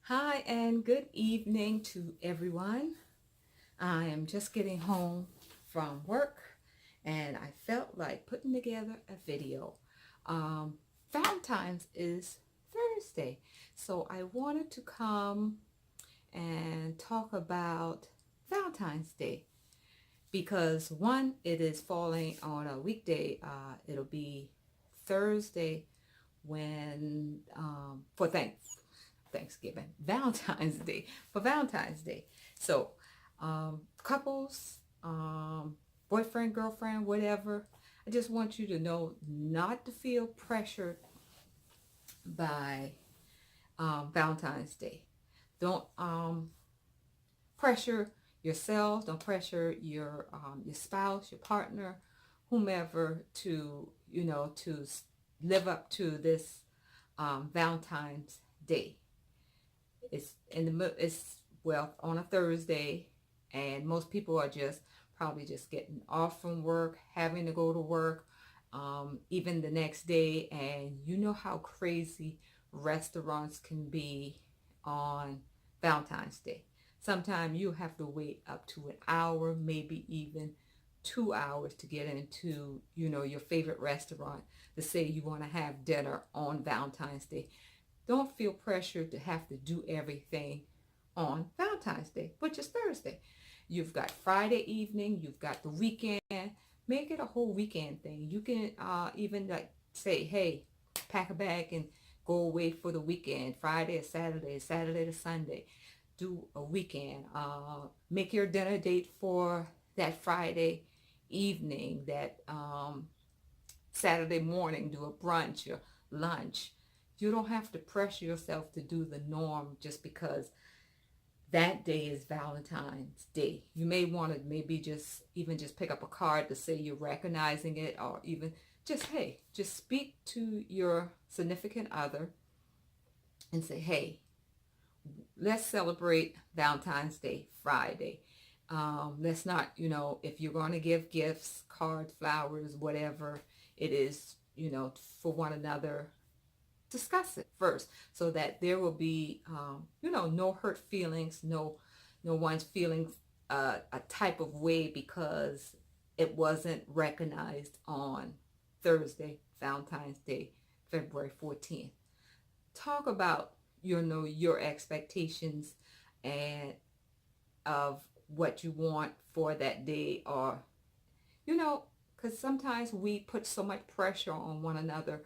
Hi and good evening to everyone. I am just getting home from work and I felt like putting together a video. Um, Valentine's is Thursday, so I wanted to come and talk about Valentine's Day because one, it is falling on a weekday. It'll be Thursday when for Thanksgiving, Valentine's Day, for Valentine's Day. So, couples, boyfriend, girlfriend, whatever, I just want you to know not to feel pressured by Valentine's Day. Don't pressure yourself. Don't pressure your spouse, your partner, whomever to live up to this Valentine's Day. It's well on a Thursday, and most people are just probably just getting off from work, having to go to work, even the next day. And you know how crazy restaurants can be on Valentine's Day. Sometimes you have to wait up to an hour, maybe even 2 hours to get into, your favorite restaurant to say you want to have dinner on Valentine's Day. Don't feel pressured to have to do everything on Valentine's Day, which is Thursday. You've got Friday evening, you've got the weekend. Make it a whole weekend thing. You can even like say, hey, pack a bag and go away for the weekend. Friday or Saturday, Saturday to Sunday. Do a weekend. Make your dinner date for that Friday evening, that Saturday morning. Do a brunch or lunch. You don't have to pressure yourself to do the norm just because that day is Valentine's Day. You may want to maybe just pick up a card to say you're recognizing it, or even just speak to your significant other and say, hey, let's celebrate Valentine's Day Friday. Let's not, if you're going to give gifts, cards, flowers, whatever it is, for one another, discuss it first so that there will be no hurt feelings, no one's feeling a type of way because it wasn't recognized on Thursday, Valentine's Day, February 14th. Talk about your expectations and of what you want for that day, or because sometimes we put so much pressure on one another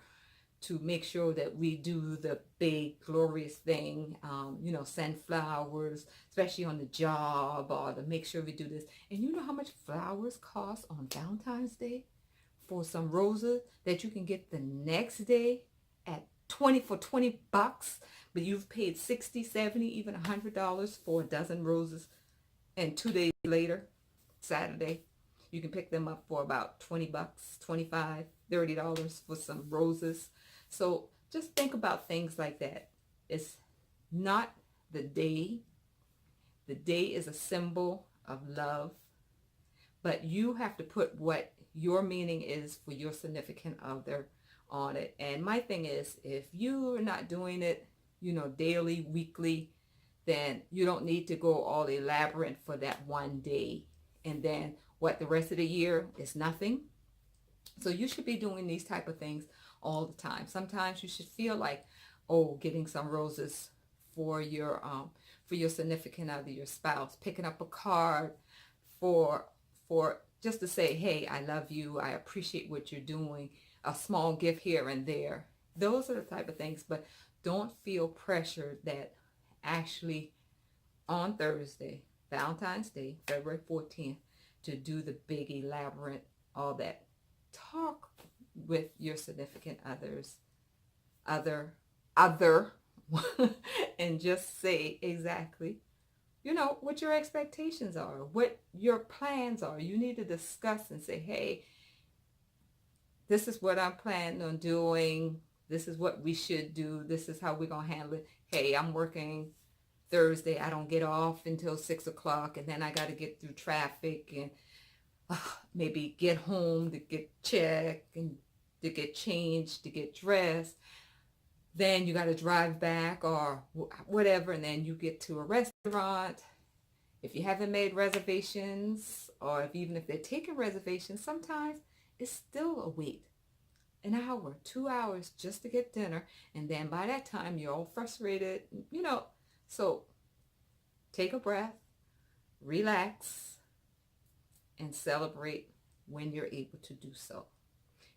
to make sure that we do the big glorious thing, send flowers, especially on the job, or to make sure we do this. And you know how much flowers cost on Valentine's Day for some roses that you can get the next day at 20 bucks, but you've paid 60, 70, even $100 for a dozen roses. And 2 days later, Saturday, you can pick them up for about 20 bucks, 25, $30 for some roses. So just think about things like that. It's not the day. The day is a symbol of love, but you have to put what your meaning is for your significant other on it. And my thing is, if you're not doing it, daily, weekly, then you don't need to go all elaborate for that one day. And then the rest of the year is nothing. So you should be doing these type of things all the time. Sometimes you should feel like, getting some roses for your significant other, your spouse, picking up a card for just to say, hey, I love you, I appreciate what you're doing, a small gift here and there. Those are the type of things, but don't feel pressured that actually on Thursday, Valentine's Day, February 14th, to do the big elaborate, all that. Talk with your significant other, and just say exactly, what your expectations are, what your plans are. You need to discuss and say, hey, this is what I'm planning on doing. This is what we should do. This is how we're going to handle it. Hey, I'm working Thursday. I don't get off until 6 o'clock, and then I got to get through traffic and maybe get home to get checked and to get changed, to get dressed. Then you got to drive back or whatever, and then you get to a restaurant. If you haven't made reservations, or even if they're taking reservations, sometimes it's still a wait. An hour, 2 hours just to get dinner. And then by that time, you're all frustrated, So take a breath, relax, and celebrate when you're able to do so.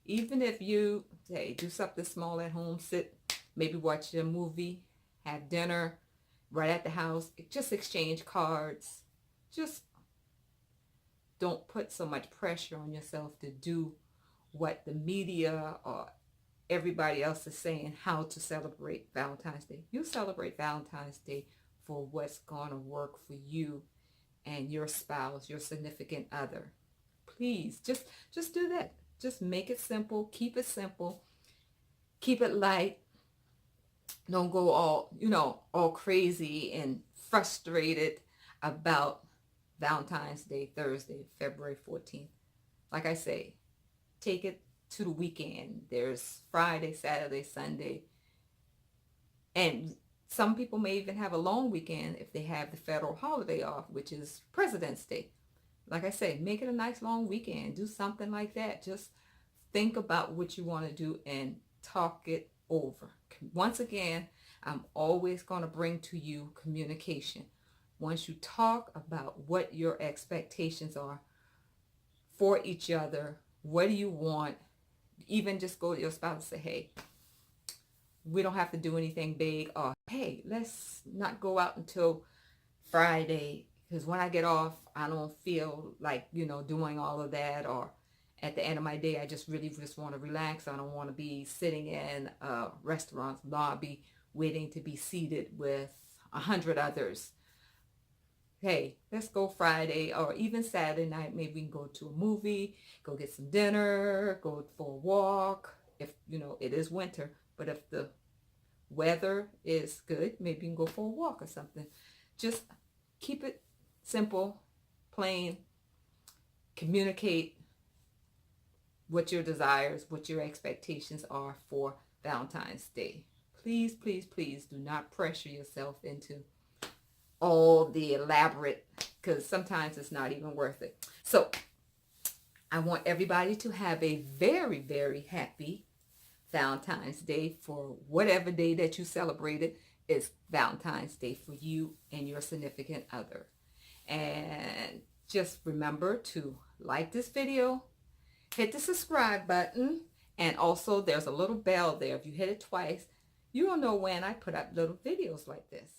Even if you, say, do something small at home, sit, maybe watch a movie, have dinner right at the house, just exchange cards. Just don't put so much pressure on yourself to do what the media or everybody else is saying how to celebrate Valentine's Day. You celebrate Valentine's Day for what's going to work for you and your spouse, your significant other. Please, just do that. Just make it simple. Keep it simple. Keep it light. Don't go all crazy and frustrated about Valentine's Day, Thursday, February 14th. Like I say, take it to the weekend. There's Friday, Saturday, Sunday. And some people may even have a long weekend if they have the federal holiday off, which is President's Day. Like I say, make it a nice long weekend. Do something like that. Just think about what you want to do and talk it over. Once again, I'm always going to bring to you communication. Once you talk about what your expectations are for each other, what do you want, even just go to your spouse and say, hey, we don't have to do anything big, or hey, let's not go out until Friday, because when I get off, I don't feel like, doing all of that, or at the end of my day, I just really just want to relax. I don't want to be sitting in a restaurant's lobby waiting to be seated with 100 others. Hey, let's go Friday or even Saturday night. Maybe we can go to a movie, go get some dinner, go for a walk. If, it is winter, but if the weather is good, maybe you can go for a walk or something. Just keep it simple, plain. Communicate what your desires, what your expectations are for Valentine's Day. Please, please, please do not pressure yourself into all the elaborate, because sometimes it's not even worth it. So I want everybody to have a very, very happy Valentine's Day. For whatever day that you celebrated, it's Valentine's Day for you and your significant other. And just remember to like this video, hit the subscribe button, and also there's a little bell there. If you hit it twice, you will know when I put up little videos like this.